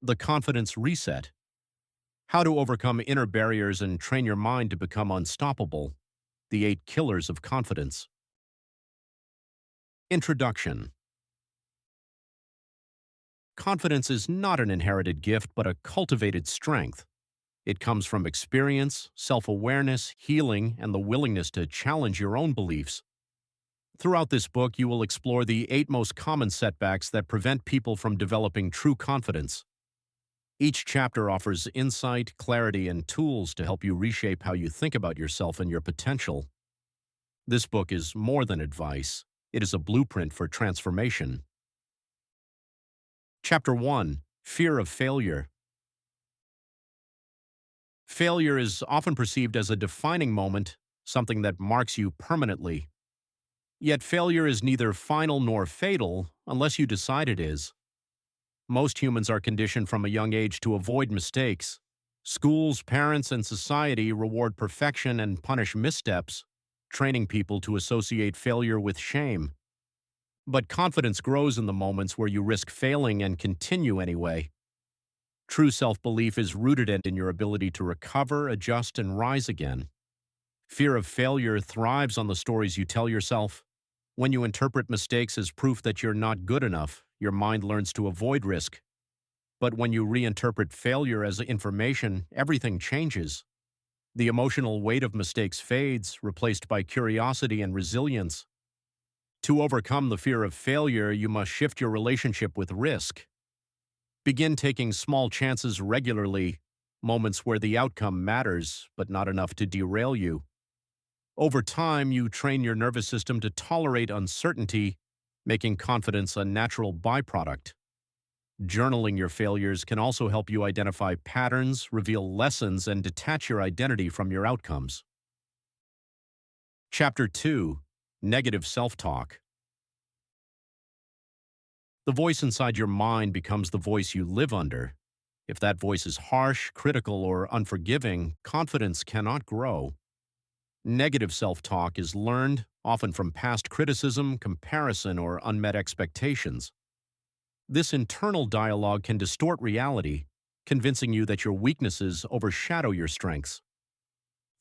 The Confidence Reset. How to Overcome Inner Barriers and Train Your Mind to Become Unstoppable. The 8 Killers of Confidence. Introduction. Confidence is not an inherited gift but a cultivated strength. It comes from experience, self-awareness, healing, and the willingness to challenge your own beliefs. Throughout this book, you will explore the 8 most common setbacks that prevent people from developing true confidence. Each chapter offers insight, clarity, and tools to help you reshape how you think about yourself and your potential. This book is more than advice. It is a blueprint for transformation. Chapter 1. Fear of Failure. Failure is often perceived as a defining moment, something that marks you permanently. Yet failure is neither final nor fatal unless you decide it is. Most humans are conditioned from a young age to avoid mistakes. Schools, parents, and society reward perfection and punish missteps, training people to associate failure with shame. But confidence grows in the moments where you risk failing and continue anyway. True self-belief is rooted in your ability to recover, adjust, and rise again. Fear of failure thrives on the stories you tell yourself. When you interpret mistakes as proof that you're not good enough, your mind learns to avoid risk. But when you reinterpret failure as information, everything changes. The emotional weight of mistakes fades, replaced by curiosity and resilience. To overcome the fear of failure, you must shift your relationship with risk. Begin taking small chances regularly, moments where the outcome matters, but not enough to derail you. Over time, you train your nervous system to tolerate uncertainty, making confidence a natural byproduct. Journaling your failures can also help you identify patterns, reveal lessons, and detach your identity from your outcomes. Chapter 2. Negative Self-Talk. The voice inside your mind becomes the voice you live under. If that voice is harsh, critical, or unforgiving, confidence cannot grow. Negative self-talk is learned, often from past criticism, comparison, or unmet expectations. This internal dialogue can distort reality, convincing you that your weaknesses overshadow your strengths.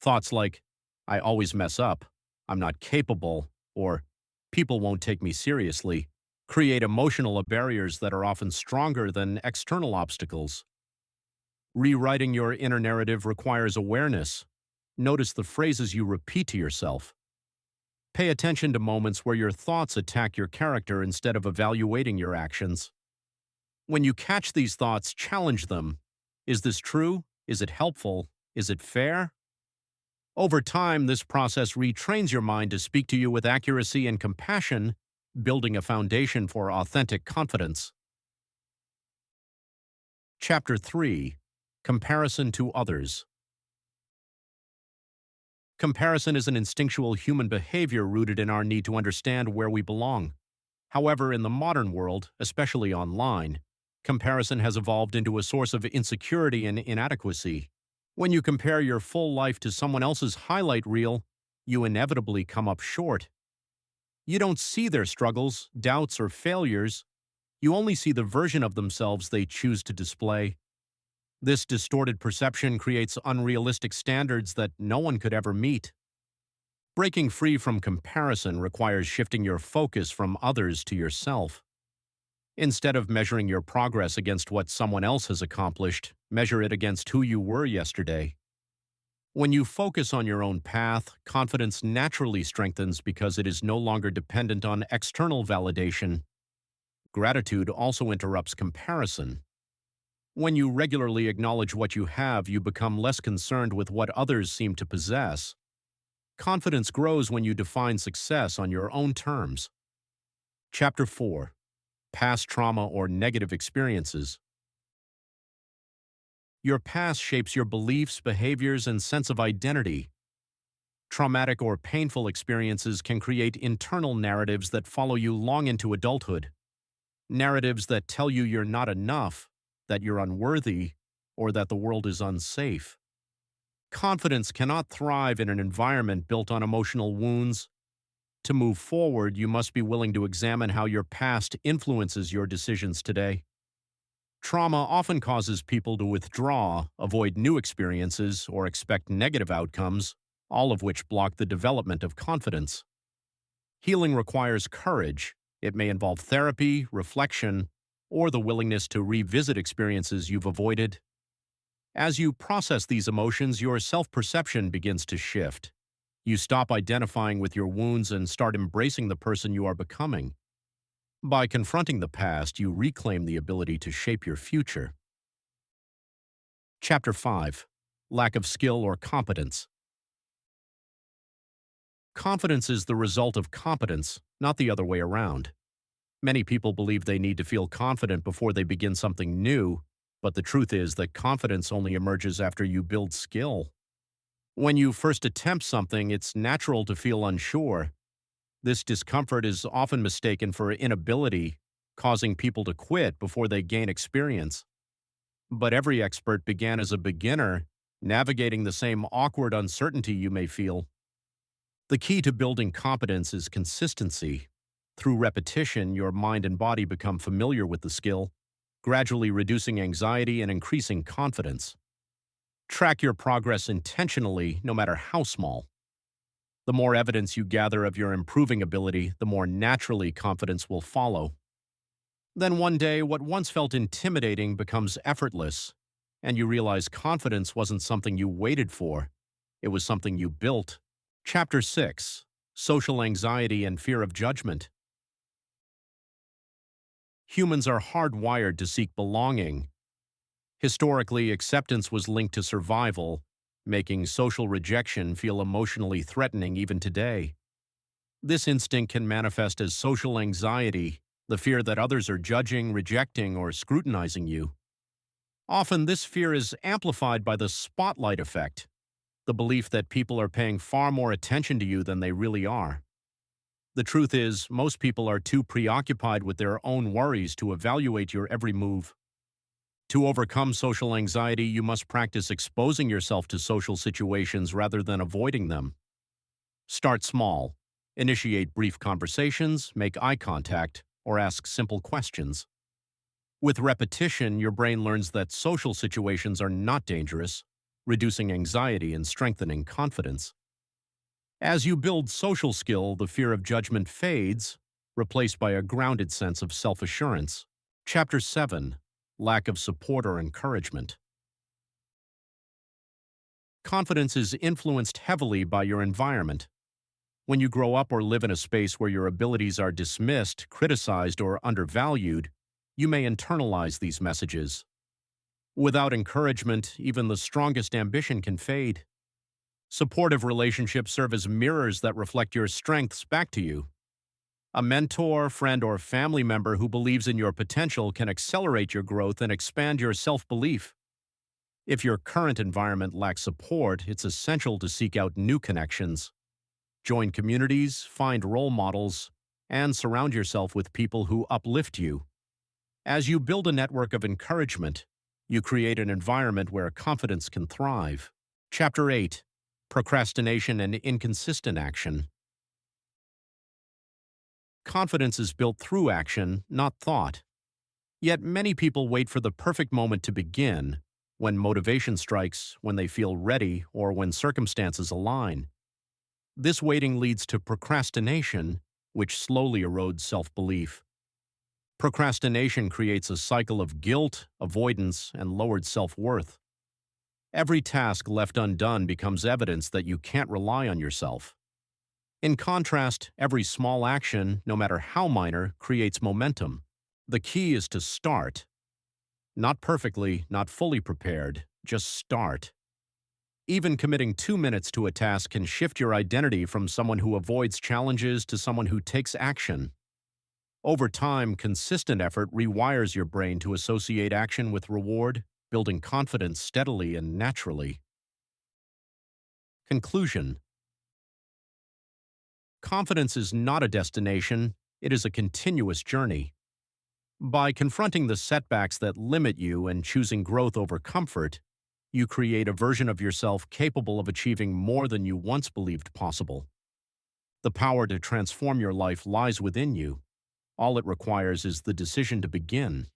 Thoughts like, "I always mess up," "I'm not capable," or "people won't take me seriously," create emotional barriers that are often stronger than external obstacles. Rewriting your inner narrative requires awareness. Notice the phrases you repeat to yourself. Pay attention to moments where your thoughts attack your character instead of evaluating your actions. When you catch these thoughts, challenge them. Is this true? Is it helpful? Is it fair? Over time, this process retrains your mind to speak to you with accuracy and compassion, building a foundation for authentic confidence. Chapter 3. Comparison to Others. Comparison is an instinctual human behavior rooted in our need to understand where we belong. However, in the modern world, especially online, comparison has evolved into a source of insecurity and inadequacy. When you compare your full life to someone else's highlight reel, you inevitably come up short. You don't see their struggles, doubts, or failures. You only see the version of themselves they choose to display. This distorted perception creates unrealistic standards that no one could ever meet. Breaking free from comparison requires shifting your focus from others to yourself. Instead of measuring your progress against what someone else has accomplished, measure it against who you were yesterday. When you focus on your own path, confidence naturally strengthens because it is no longer dependent on external validation. Gratitude also interrupts comparison. When you regularly acknowledge what you have, you become less concerned with what others seem to possess. Confidence grows when you define success on your own terms. Chapter 4. Past Trauma or Negative Experiences. Your past shapes your beliefs, behaviors, and sense of identity. Traumatic or painful experiences can create internal narratives that follow you long into adulthood. Narratives that tell you you're not enough, that you're unworthy, or that the world is unsafe. Confidence cannot thrive in an environment built on emotional wounds. To move forward, you must be willing to examine how your past influences your decisions today. Trauma often causes people to withdraw, avoid new experiences, or expect negative outcomes, all of which block the development of confidence. Healing requires courage. It may involve therapy, reflection, or the willingness to revisit experiences you've avoided. As you process these emotions, your self-perception begins to shift. You stop identifying with your wounds and start embracing the person you are becoming. By confronting the past, you reclaim the ability to shape your future. Chapter 5. Lack of skill or competence. Confidence is the result of competence, not the other way around. Many people believe they need to feel confident before they begin something new, but the truth is that confidence only emerges after you build skill. When you first attempt something, it's natural to feel unsure. This discomfort is often mistaken for inability, causing people to quit before they gain experience. But every expert began as a beginner, navigating the same awkward uncertainty you may feel. The key to building competence is consistency. Through repetition, your mind and body become familiar with the skill, gradually reducing anxiety and increasing confidence. Track your progress intentionally, no matter how small. The more evidence you gather of your improving ability, the more naturally confidence will follow. Then one day, what once felt intimidating becomes effortless, and you realize confidence wasn't something you waited for. It was something you built. Chapter 6. Social Anxiety and Fear of Judgment. Humans are hardwired to seek belonging. Historically, acceptance was linked to survival, making social rejection feel emotionally threatening even today. This instinct can manifest as social anxiety, the fear that others are judging, rejecting, or scrutinizing you. Often, this fear is amplified by the spotlight effect, the belief that people are paying far more attention to you than they really are. The truth is, most people are too preoccupied with their own worries to evaluate your every move. To overcome social anxiety, you must practice exposing yourself to social situations rather than avoiding them. Start small. Initiate brief conversations, make eye contact, or ask simple questions. With repetition, your brain learns that social situations are not dangerous, reducing anxiety and strengthening confidence. As you build social skill, the fear of judgment fades, replaced by a grounded sense of self-assurance. Chapter 7. Lack of support or encouragement. Confidence is influenced heavily by your environment. When you grow up or live in a space where your abilities are dismissed, criticized, or undervalued, you may internalize these messages. Without encouragement, even the strongest ambition can fade. Supportive relationships serve as mirrors that reflect your strengths back to you. A mentor, friend, or family member who believes in your potential can accelerate your growth and expand your self-belief. If your current environment lacks support, it's essential to seek out new connections. Join communities, find role models, and surround yourself with people who uplift you. As you build a network of encouragement, you create an environment where confidence can thrive. Chapter 8. Procrastination and Inconsistent Action. Confidence is built through action, not thought. Yet many people wait for the perfect moment to begin, when motivation strikes, when they feel ready, or when circumstances align. This waiting leads to procrastination, which slowly erodes self-belief. Procrastination creates a cycle of guilt, avoidance, and lowered self-worth. Every task left undone becomes evidence that you can't rely on yourself. In contrast, every small action, no matter how minor, creates momentum. The key is to start. Not perfectly, not fully prepared, just start. Even committing 2 minutes to a task can shift your identity from someone who avoids challenges to someone who takes action. Over time, consistent effort rewires your brain to associate action with reward, building confidence steadily and naturally. Conclusion. Confidence is not a destination, it is a continuous journey. By confronting the setbacks that limit you and choosing growth over comfort, you create a version of yourself capable of achieving more than you once believed possible. The power to transform your life lies within you. All it requires is the decision to begin.